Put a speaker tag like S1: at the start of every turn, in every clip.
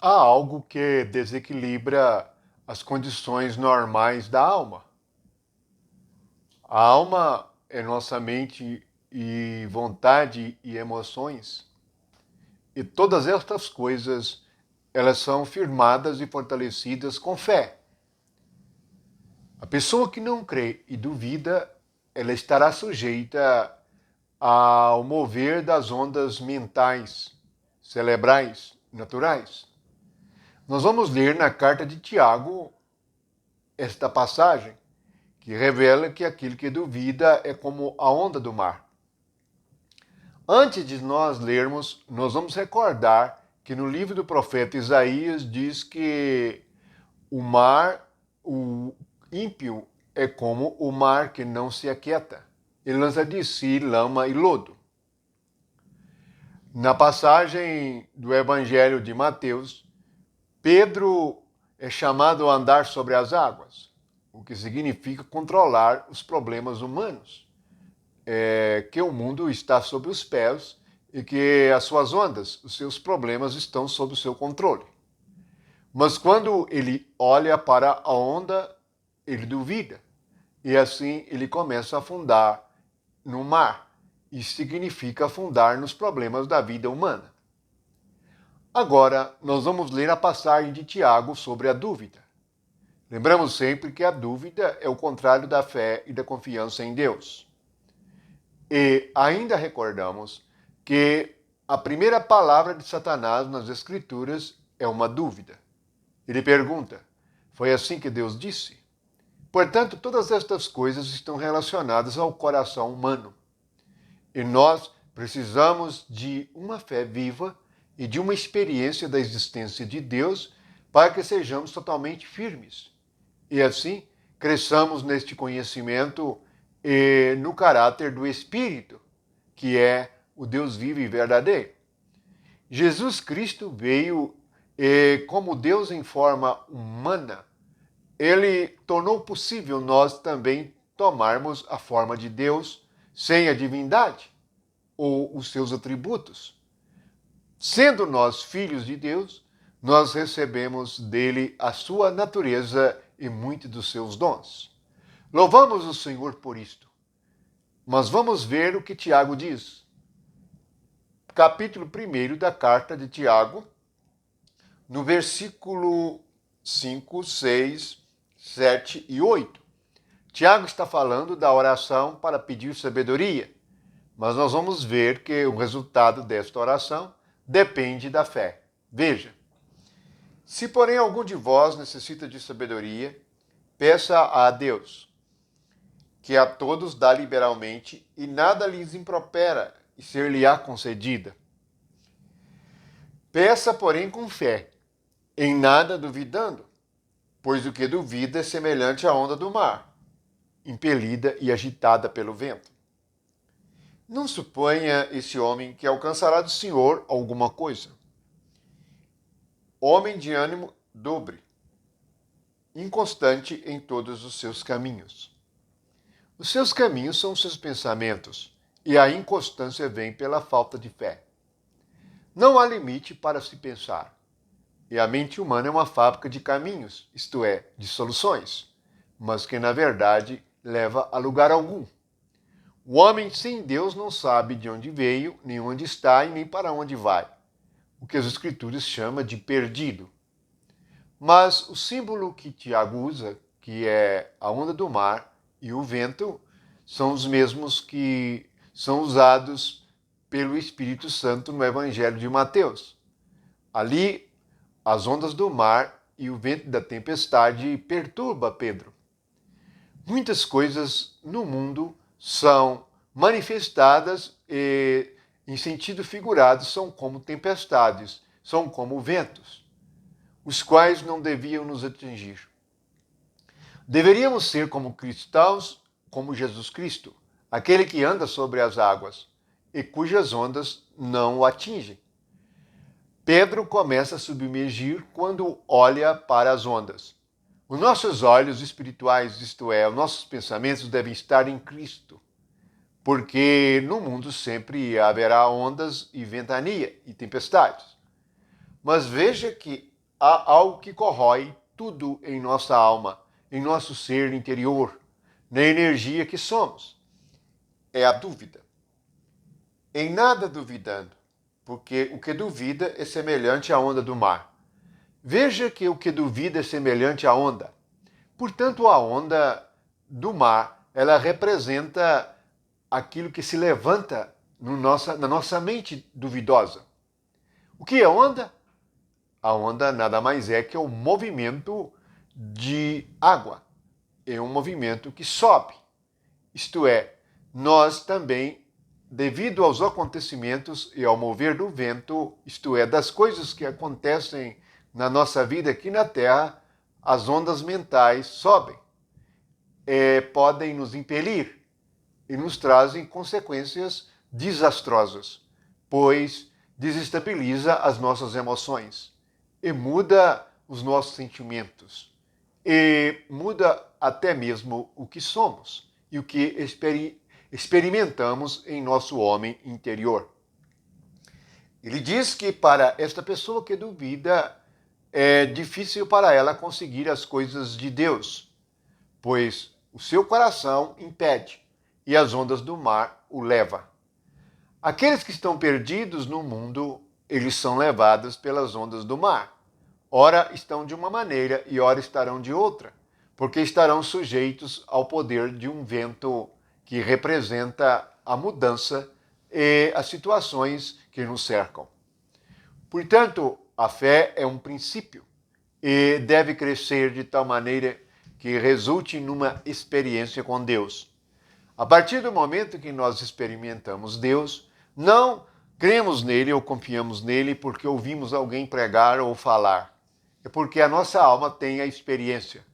S1: Há algo que desequilibra as condições normais da alma. A alma é nossa mente e vontade e emoções. E todas estas coisas, elas são firmadas e fortalecidas com fé. A pessoa que não crê e duvida, ela estará sujeita ao mover das ondas mentais, cerebrais, naturais. Nós vamos ler na carta de Tiago esta passagem que revela que aquele que duvida é como a onda do mar. Antes de nós lermos, nós vamos recordar que no livro do profeta Isaías diz que o ímpio é como o mar que não se aquieta. Ele lança de si lama e lodo. Na passagem do Evangelho de Mateus, Pedro é chamado a andar sobre as águas, o que significa controlar os problemas humanos, que o mundo está sob os pés e que as suas ondas, os seus problemas estão sob o seu controle. Mas quando ele olha para a onda, ele duvida. E assim ele começa a afundar no mar. Isso significa afundar nos problemas da vida humana. Agora, nós vamos ler a passagem de Tiago sobre a dúvida. Lembramos sempre que a dúvida é o contrário da fé e da confiança em Deus. E ainda recordamos que a primeira palavra de Satanás nas Escrituras é uma dúvida. Ele pergunta: foi assim que Deus disse? Portanto, todas estas coisas estão relacionadas ao coração humano. E nós precisamos de uma fé viva e de uma experiência da existência de Deus para que sejamos totalmente firmes. E assim, cresçamos neste conhecimento e no caráter do Espírito, que é o Deus vivo e verdadeiro. Jesus Cristo veio como Deus em forma humana. Ele tornou possível nós também tomarmos a forma de Deus sem a divindade ou os seus atributos. Sendo nós filhos de Deus, nós recebemos dele a sua natureza e muitos dos seus dons. Louvamos o Senhor por isto. Mas vamos ver o que Tiago diz. Capítulo 1 da carta de Tiago, no versículo 5, 6, 7 e 8. Tiago está falando da oração para pedir sabedoria, mas nós vamos ver que o resultado desta oração depende da fé. Veja: se porém algum de vós necessita de sabedoria, peça a Deus, que a todos dá liberalmente e nada lhes impropera, e ser-lhe-á concedida. Peça, porém, com fé, em nada duvidando, pois o que duvida é semelhante à onda do mar, impelida e agitada pelo vento. Não suponha esse homem que alcançará do Senhor alguma coisa. Homem de ânimo dobre, inconstante em todos os seus caminhos. Os seus caminhos são os seus pensamentos, e a inconstância vem pela falta de fé. Não há limite para se pensar, e a mente humana é uma fábrica de caminhos, isto é, de soluções, mas que na verdade leva a lugar algum. O homem sem Deus não sabe de onde veio, nem onde está e nem para onde vai, o que as Escrituras chamam de perdido. Mas o símbolo que Tiago usa, que é a onda do mar e o vento, são os mesmos que são usados pelo Espírito Santo no Evangelho de Mateus. Ali, as ondas do mar e o vento da tempestade perturba Pedro. Muitas coisas no mundo são manifestadas e, em sentido figurado, são como tempestades, são como ventos, os quais não deviam nos atingir. Deveríamos ser como cristãos, como Jesus Cristo, aquele que anda sobre as águas e cujas ondas não o atingem. Pedro começa a submergir quando olha para as ondas. Os nossos olhos espirituais, isto é, os nossos pensamentos devem estar em Cristo, porque no mundo sempre haverá ondas e ventania e tempestades. Mas veja que há algo que corrói tudo em nossa alma, em nosso ser interior, na energia que somos. É a dúvida. Em nada duvidando, porque o que duvida é semelhante à onda do mar. Veja que o que duvida é semelhante à onda. Portanto, a onda do mar, ela representa aquilo que se levanta na nossa mente duvidosa. O que é onda? A onda nada mais é que o movimento de água. É um movimento que sobe. Isto é, nós também, devido aos acontecimentos e ao mover do vento, isto é, das coisas que acontecem na nossa vida aqui na Terra, as ondas mentais sobem, podem nos impelir e nos trazem consequências desastrosas, pois desestabiliza as nossas emoções e muda os nossos sentimentos e muda até mesmo o que somos e o que experimentamos em nosso homem interior. Ele diz que para esta pessoa que duvida, é difícil para ela conseguir as coisas de Deus, pois o seu coração impede e as ondas do mar o levam. Aqueles que estão perdidos no mundo, eles são levados pelas ondas do mar. Ora estão de uma maneira e ora estarão de outra, porque estarão sujeitos ao poder de um vento que representa a mudança e as situações que nos cercam. Portanto, a fé é um princípio e deve crescer de tal maneira que resulte numa experiência com Deus. A partir do momento que nós experimentamos Deus, não cremos nele ou confiamos nele porque ouvimos alguém pregar ou falar. É porque a nossa alma tem a experiência.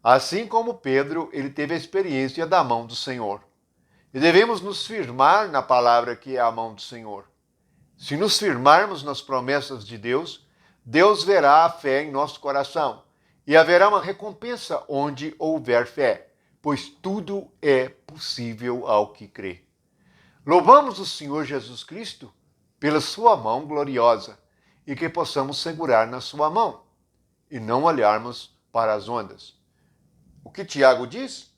S1: Assim como Pedro, ele teve a experiência da mão do Senhor. E devemos nos firmar na palavra que é a mão do Senhor. Se nos firmarmos nas promessas de Deus, Deus verá a fé em nosso coração e haverá uma recompensa onde houver fé, pois tudo é possível ao que crê. Louvamos o Senhor Jesus Cristo pela sua mão gloriosa e que possamos segurar na sua mão e não olharmos para as ondas. O que Tiago diz?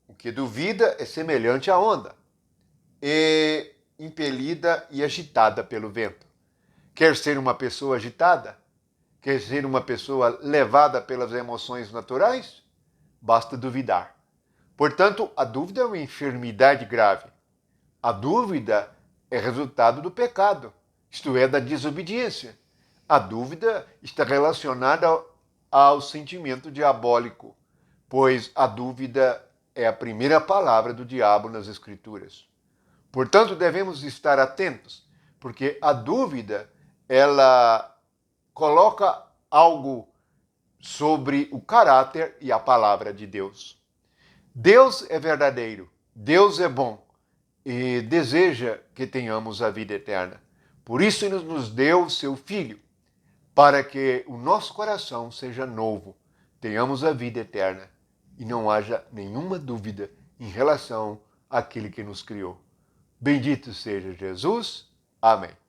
S1: O que duvida é semelhante à onda, impelida e agitada pelo vento. Quer ser uma pessoa agitada? Quer ser uma pessoa levada pelas emoções naturais? Basta duvidar. Portanto, a dúvida é uma enfermidade grave. A dúvida é resultado do pecado, isto é, da desobediência. A dúvida está relacionada ao sentimento diabólico, pois a dúvida é a primeira palavra do diabo nas Escrituras. Portanto, devemos estar atentos, porque a dúvida, ela coloca algo sobre o caráter e a palavra de Deus. Deus é verdadeiro, Deus é bom e deseja que tenhamos a vida eterna. Por isso ele nos deu o seu Filho, para que o nosso coração seja novo, tenhamos a vida eterna e não haja nenhuma dúvida em relação àquele que nos criou. Bendito seja Jesus. Amém.